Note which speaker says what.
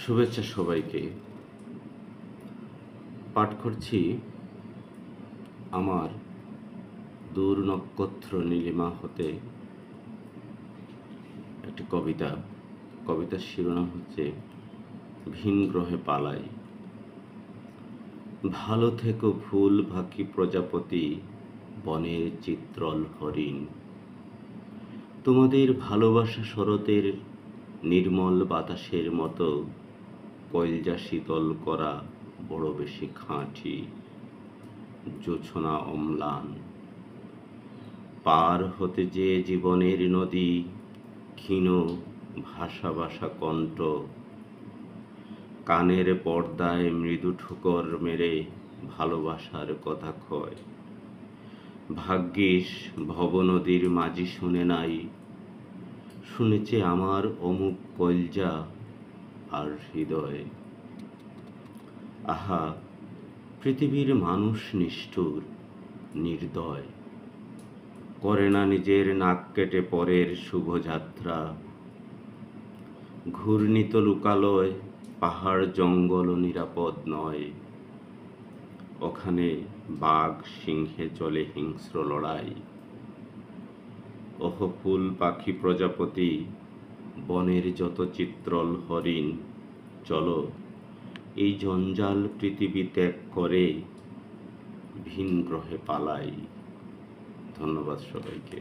Speaker 1: শুভেচ্ছা সবাইকে। পাঠ করছি আমার দূর নক্ষত্র নীলিমা হতে একটি কবিতা। কবিতার শিরোনাম হচ্ছে ভিন গ্রহে পালাই। ভালো থেকো ফুল পাখি প্রজাপতি, বনের চিত্রল হরিণ। তোমাদের ভালোবাসা শরতের নির্মল বাতাসের মতো কলজা শীতল করা বড় বেশি খাঁটি। জোছনা অম্লান পার হতে যে জীবনের নদী, ক্ষীণ ভাষা ভাষা কণ্ঠ কানের পর্দায় মৃদু ঠুকর মেরে ভালোবাসার কথা কয়। ভাগ্যিস ভবনদীর মাঝি শুনে নাই, শুনেছে আমার অমুক কলজা আর হৃদয়। আহা, পৃথিবীর মানুষ নিষ্ঠুর নির্দয়, করে না নিজের নাক কেটে পরের শুভযাত্রা। ঘূর্ণিত লুকালয় পাহাড় জঙ্গল নিরাপদ নয়, ওখানে বাঘ সিংহে চলে হিংস্র লড়াই। ওহ ফুল পাখি প্রজাপতি, বনের যত চিত্রল হরিণ, চলো এই জঞ্জাল পৃথিবী ত্যাগ করে ভিন গ্রহে পালাই। ধন্যবাদ সবাইকে।